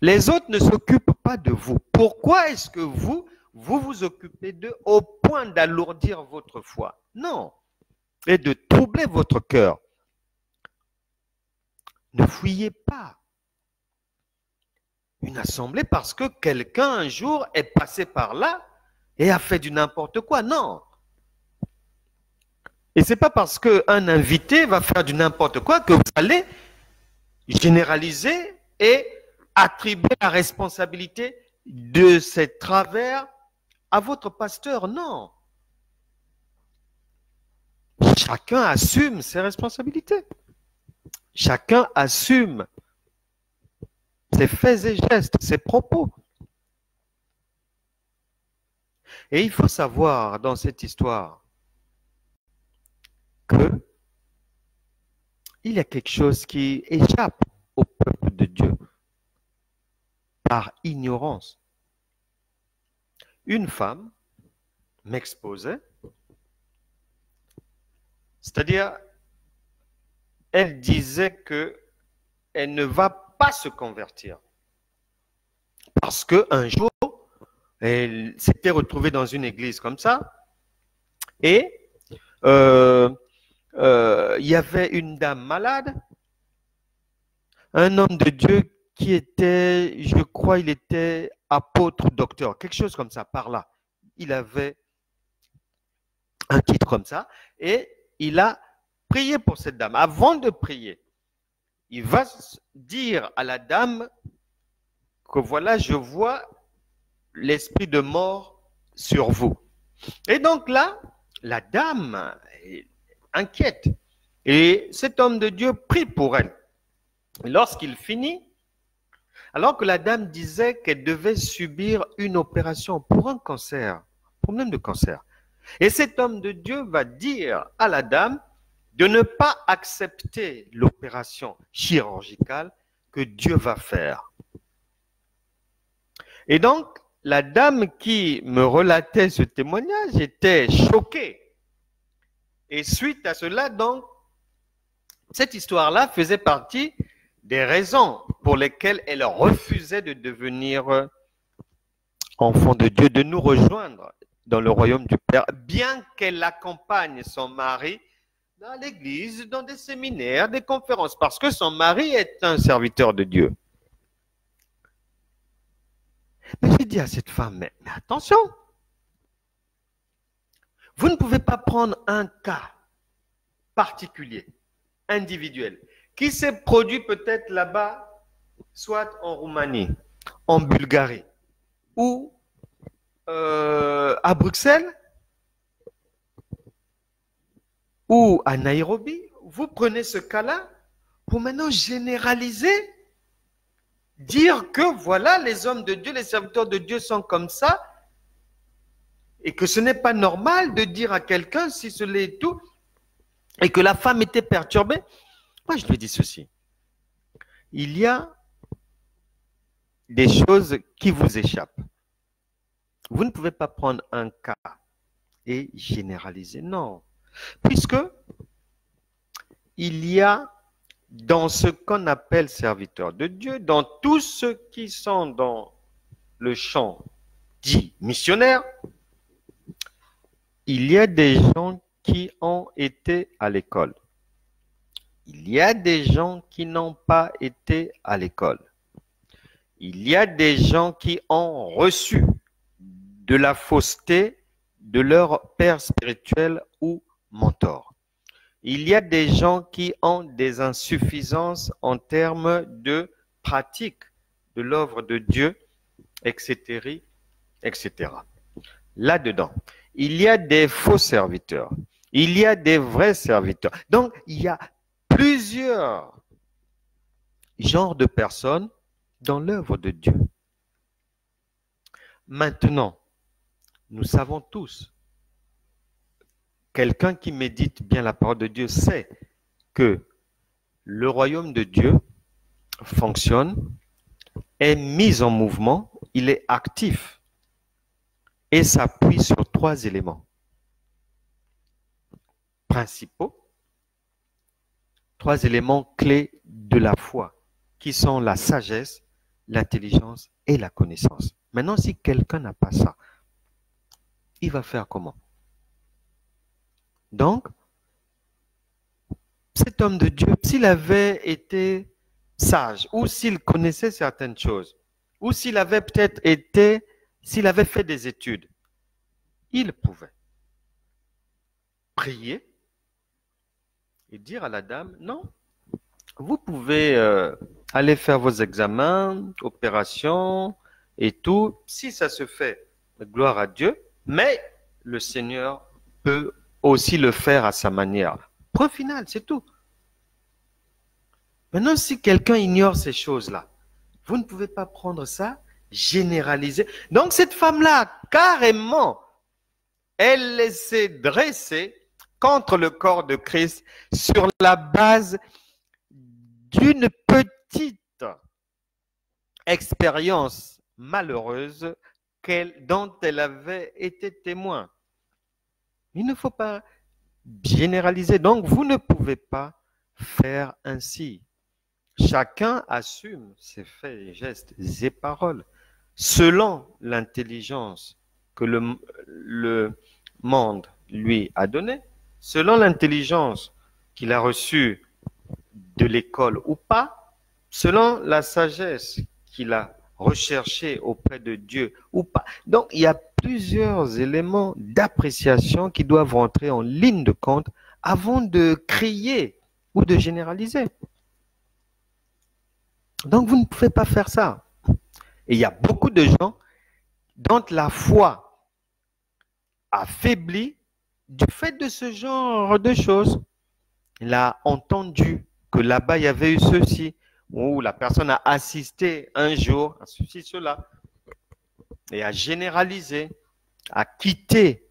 Les autres ne s'occupent pas de vous. Pourquoi est-ce que vous vous occupez d'eux au point d'alourdir votre foi? Non. et de troubler votre cœur. Ne fuyez pas une assemblée parce que quelqu'un un jour est passé par là et a fait du n'importe quoi. Non. Et ce n'est pas parce qu'un invité va faire du n'importe quoi que vous allez généraliser et attribuer la responsabilité de ces travers à votre pasteur. Non. Chacun assume ses responsabilités. Chacun assume ses faits et gestes, ses propos. Et il faut savoir dans cette histoire que il y a quelque chose qui échappe au peuple de Dieu par ignorance. Une femme m'exposait, c'est-à-dire, elle disait qu'elle ne va pas se convertir parce qu'un jour, elle s'était retrouvée dans une église comme ça et il y avait une dame malade, un homme de Dieu qui était, je crois, il était apôtre, docteur, quelque chose comme ça, par là. Il avait un titre comme ça et il a prié pour cette dame. Avant de prier, il va dire à la dame que voilà, je vois l'esprit de mort sur vous. Et donc là, la dame est inquiète. Et cet homme de Dieu prie pour elle. Et lorsqu'il finit, alors que la dame disait qu'elle devait subir une opération pour un cancer, problème de cancer. Et cet homme de Dieu va dire à la dame de ne pas accepter l'opération chirurgicale que Dieu va faire. Et donc, la dame qui me relatait ce témoignage était choquée. Et suite à cela, donc, cette histoire-là faisait partie des raisons pour lesquelles elle refusait de devenir enfant de Dieu, de nous rejoindre dans le royaume du Père, bien qu'elle accompagne son mari dans l'église, dans des séminaires, des conférences, parce que son mari est un serviteur de Dieu. Mais j'ai dit à cette femme, mais attention, vous ne pouvez pas prendre un cas particulier, individuel, qui s'est produit peut-être là-bas, soit en Roumanie, en Bulgarie, ou à Bruxelles, ou à Nairobi. Vous prenez ce cas-là pour maintenant généraliser, dire que voilà, les hommes de Dieu, les serviteurs de Dieu sont comme ça, et que ce n'est pas normal de dire à quelqu'un si ce l'est tout, et que la femme était perturbée. Moi, je lui dis ceci. Il y a des choses qui vous échappent. Vous ne pouvez pas prendre un cas et généraliser. Non. Puisque il y a dans ce qu'on appelle serviteurs de Dieu, dans tous ceux qui sont dans le champ dit missionnaire, il y a des gens qui ont été à l'école. Il y a des gens qui n'ont pas été à l'école. Il y a des gens qui ont reçu de la fausseté de leur père spirituel ou mentor. Il y a des gens qui ont des insuffisances en termes de pratique de l'œuvre de Dieu, etc., etc. Là-dedans, il y a des faux serviteurs. Il y a des vrais serviteurs. Donc, il y a plusieurs genres de personnes dans l'œuvre de Dieu. Maintenant, nous savons tous, quelqu'un qui médite bien la parole de Dieu sait que le royaume de Dieu fonctionne, est mis en mouvement, il est actif et s'appuie sur 3 éléments principaux, 3 éléments clés de la foi, qui sont la sagesse, l'intelligence et la connaissance. Maintenant, si quelqu'un n'a pas ça, il va faire comment? Donc, cet homme de Dieu, s'il avait été sage, ou s'il connaissait certaines choses, ou s'il avait peut-être été, s'il avait fait des études, il pouvait prier et dire à la dame, non, vous pouvez aller faire vos examens, opérations et tout. Si ça se fait, gloire à Dieu, mais le Seigneur peut aussi le faire à sa manière. Point final, c'est tout. Maintenant, si quelqu'un ignore ces choses-là, vous ne pouvez pas prendre ça, généraliser. Donc cette femme-là, carrément, elle s'est dressée contre le corps de Christ sur la base d'une petite expérience malheureuse dont elle avait été témoin. Il ne faut pas généraliser. Donc, vous ne pouvez pas faire ainsi. Chacun assume ses faits, gestes et paroles selon l'intelligence que le monde lui a donnée, selon l'intelligence qu'il a reçue de l'école ou pas, selon la sagesse qu'il a recherchée auprès de Dieu ou pas. Donc, il y a plusieurs éléments d'appréciation qui doivent rentrer en ligne de compte avant de crier ou de généraliser. Donc, vous ne pouvez pas faire ça. Et il y a beaucoup de gens dont la foi affaiblit du fait de ce genre de choses. Il a entendu que là-bas, il y avait eu ceci, ou la personne a assisté un jour à ceci, cela, et a généralisé, a quitté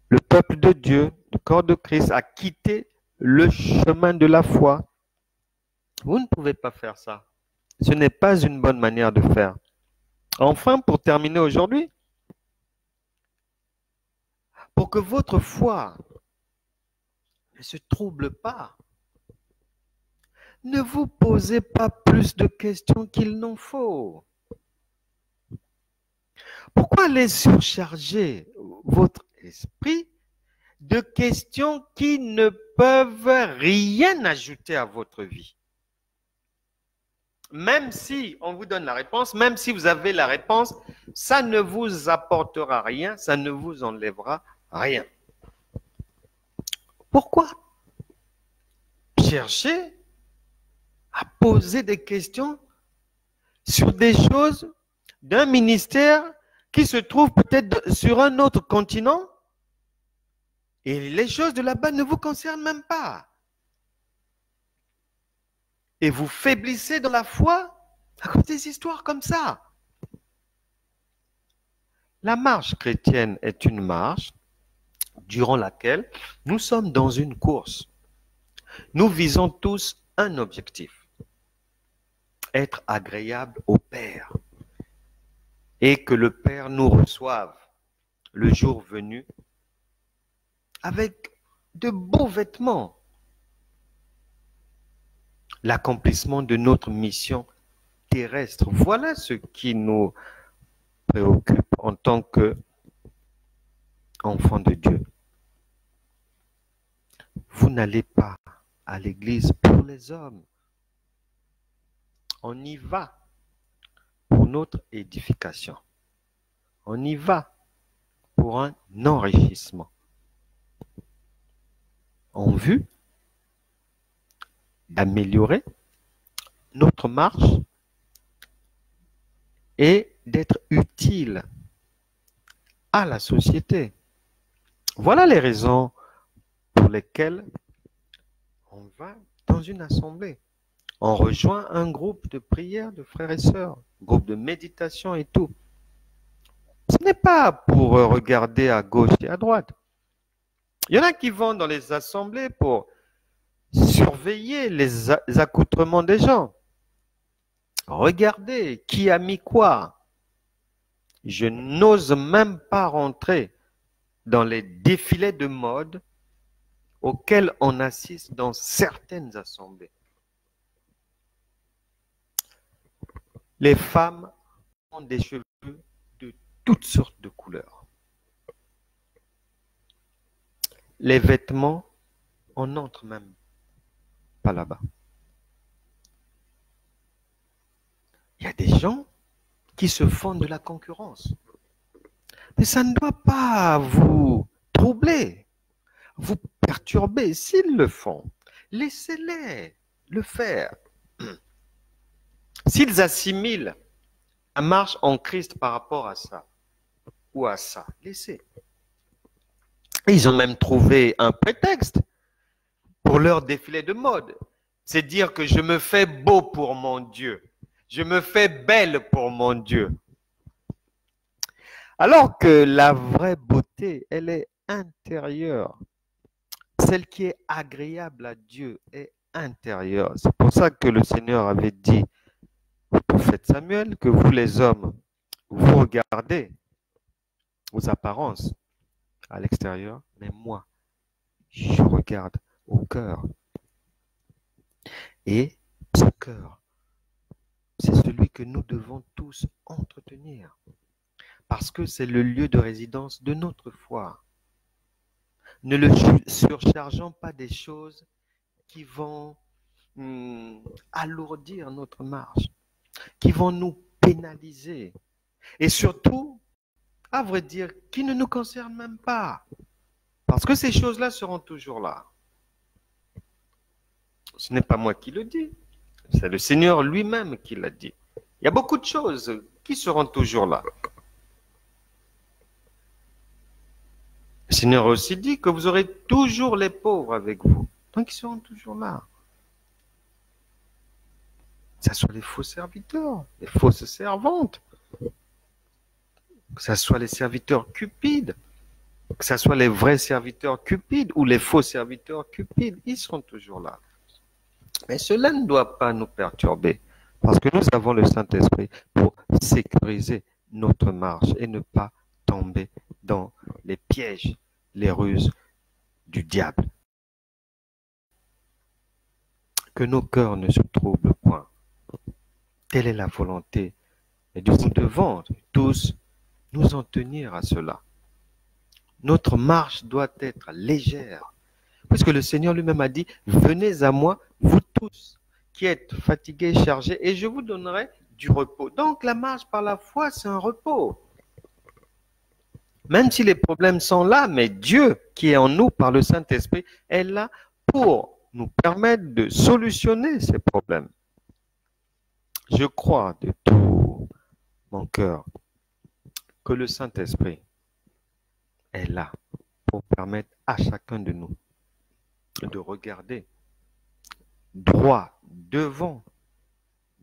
le peuple de Dieu, le corps de Christ, a quitté le chemin de la foi. Vous ne pouvez pas faire ça. Ce n'est pas une bonne manière de faire. Enfin, pour terminer aujourd'hui, pour que votre foi ne se trouble pas, ne vous posez pas plus de questions qu'il n'en faut. Pourquoi aller surcharger votre esprit de questions qui ne peuvent rien ajouter à votre vie? Même si on vous donne la réponse, même si vous avez la réponse, ça ne vous apportera rien, ça ne vous enlèvera rien. Pourquoi chercher à poser des questions sur des choses d'un ministère qui se trouve peut-être sur un autre continent et les choses de là-bas ne vous concernent même pas? Et vous faiblissez dans la foi à cause des histoires comme ça. La marche chrétienne est une marche durant laquelle nous sommes dans une course. Nous visons tous un objectif: être agréable au Père et que le Père nous reçoive le jour venu avec de beaux vêtements. L'accomplissement de notre mission terrestre. Voilà ce qui nous préoccupe en tant qu'enfants de Dieu. Vous n'allez pas à l'église pour les hommes. On y va pour notre édification. On y va pour un enrichissement en vue d'améliorer notre marche et d'être utile à la société. Voilà les raisons pour lesquelles on va dans une assemblée. On rejoint un groupe de prière de frères et sœurs, groupe de méditation et tout. Ce n'est pas pour regarder à gauche et à droite. Il y en a qui vont dans les assemblées pour surveiller les accoutrements des gens. Regardez qui a mis quoi. Je n'ose même pas rentrer dans les défilés de mode auxquels on assiste dans certaines assemblées. Les femmes ont des cheveux de toutes sortes de couleurs. Les vêtements on n'entre même pas là-bas. Il y a des gens qui se font de la concurrence. Mais ça ne doit pas vous troubler, vous perturber. S'ils le font, laissez-les le faire. S'ils assimilent la marche en Christ par rapport à ça ou à ça, laissez. Ils ont même trouvé un prétexte pour leur défilé de mode. C'est dire que je me fais beau pour mon Dieu. Je me fais belle pour mon Dieu. Alors que la vraie beauté, elle est intérieure. Celle qui est agréable à Dieu est intérieure. C'est pour ça que le Seigneur avait dit au prophète Samuel que vous les hommes, vous regardez aux apparences à l'extérieur, mais moi, je regarde au cœur. Et ce cœur, c'est celui que nous devons tous entretenir. Parce que c'est le lieu de résidence de notre foi. Ne le surchargeons pas des choses qui vont alourdir notre marche, qui vont nous pénaliser. Et surtout, à vrai dire, qui ne nous concernent même pas. Parce que ces choses-là seront toujours là. Ce n'est pas moi qui le dis, c'est le Seigneur lui-même qui l'a dit. Il y a beaucoup de choses qui seront toujours là. Le Seigneur a aussi dit que vous aurez toujours les pauvres avec vous. Donc ils seront toujours là. Que ce soit les faux serviteurs, les fausses servantes, que ce soit les serviteurs cupides, que ce soit les vrais serviteurs cupides ou les faux serviteurs cupides, ils seront toujours là. Mais cela ne doit pas nous perturber, parce que nous avons le Saint-Esprit pour sécuriser notre marche et ne pas tomber dans les pièges, les ruses du diable. Que nos cœurs ne se troublent point. Telle est la volonté. Et nous devons tous nous en tenir à cela. Notre marche doit être légère. Puisque le Seigneur lui-même a dit, venez à moi, vous tous qui êtes fatigués, chargés, et je vous donnerai du repos. Donc la marche par la foi, c'est un repos. Même si les problèmes sont là, mais Dieu qui est en nous par le Saint-Esprit est là pour nous permettre de solutionner ces problèmes. Je crois de tout mon cœur que le Saint-Esprit est là pour permettre à chacun de nous de regarder droit devant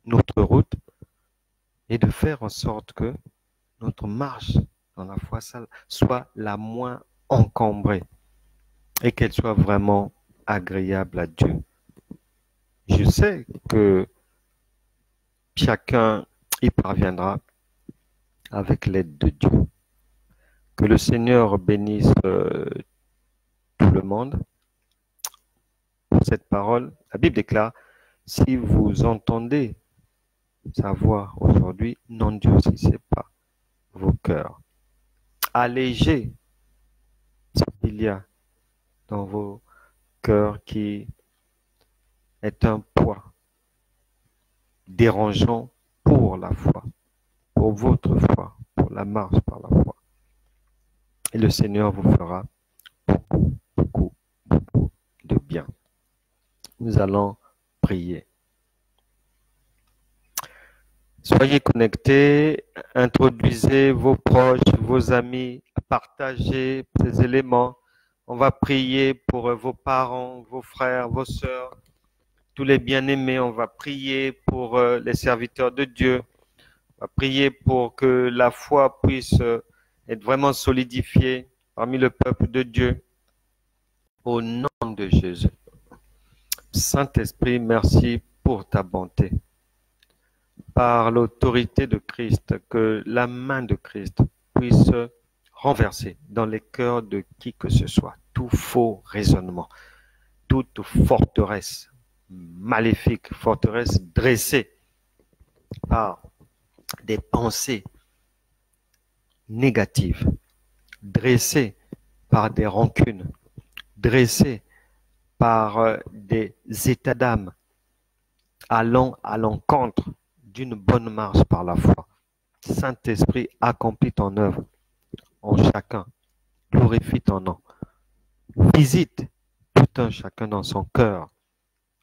notre route et de faire en sorte que notre marche dans la foi soit la moins encombrée et qu'elle soit vraiment agréable à Dieu. Je sais que chacun y parviendra avec l'aide de Dieu. Que le Seigneur bénisse tout le monde. Pour cette parole, la Bible déclare, si vous entendez sa voix aujourd'hui, n'endurcissez pas vos cœurs. Allégez ce qu'il y a dans vos cœurs qui est un poids dérangeant pour la foi, pour votre foi, pour la marche par la foi. Et le Seigneur vous fera beaucoup, beaucoup, beaucoup de bien. Nous allons prier. Soyez connectés, introduisez vos proches, vos amis, partagez ces éléments. On va prier pour vos parents, vos frères, vos sœurs, tous les bien-aimés. On va prier pour les serviteurs de Dieu. On va prier pour que la foi puisse être vraiment solidifiée parmi le peuple de Dieu. Au nom de Jésus. Saint-Esprit, merci pour ta bonté. Par l'autorité de Christ, que la main de Christ puisse renverser dans les cœurs de qui que ce soit tout faux raisonnement, toute forteresse maléfique, forteresse dressée par des pensées négatives, dressée par des rancunes, dressée par des états d'âme, allant à l'encontre d'une bonne marche par la foi. Saint-Esprit, accomplis ton œuvre en chacun, glorifie ton nom. Visite tout un chacun dans son cœur,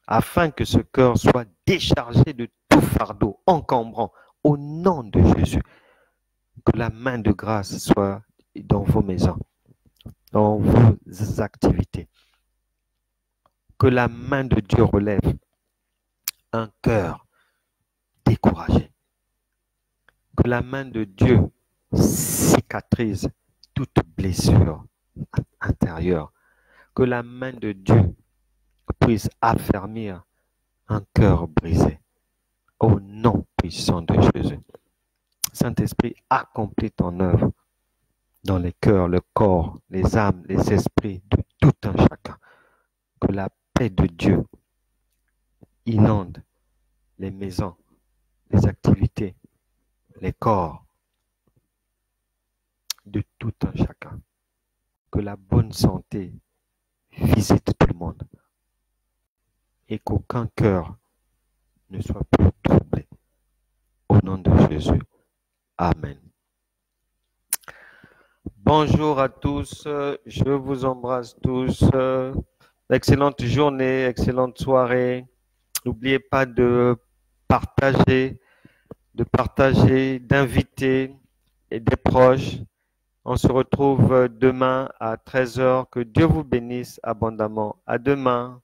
afin que ce cœur soit déchargé de tout fardeau encombrant au nom de Jésus. Que la main de grâce soit dans vos maisons, dans vos activités. Que la main de Dieu relève un cœur découragé. Que la main de Dieu cicatrise toute blessure intérieure. Que la main de Dieu puisse affermir un cœur brisé. Au nom puissant de Jésus. Saint-Esprit, accomplis ton œuvre dans les cœurs, le corps, les âmes, les esprits de tout un chacun. Que la paix de Dieu inonde les maisons, les activités, les corps de tout un chacun. Que la bonne santé visite tout le monde et qu'aucun cœur ne soit plus troublé. Au nom de Jésus. Amen. Bonjour à tous, je vous embrasse tous. Excellente journée, excellente soirée. N'oubliez pas de partager, d'inviter et des proches. On se retrouve demain à 13h. Que Dieu vous bénisse abondamment. À demain.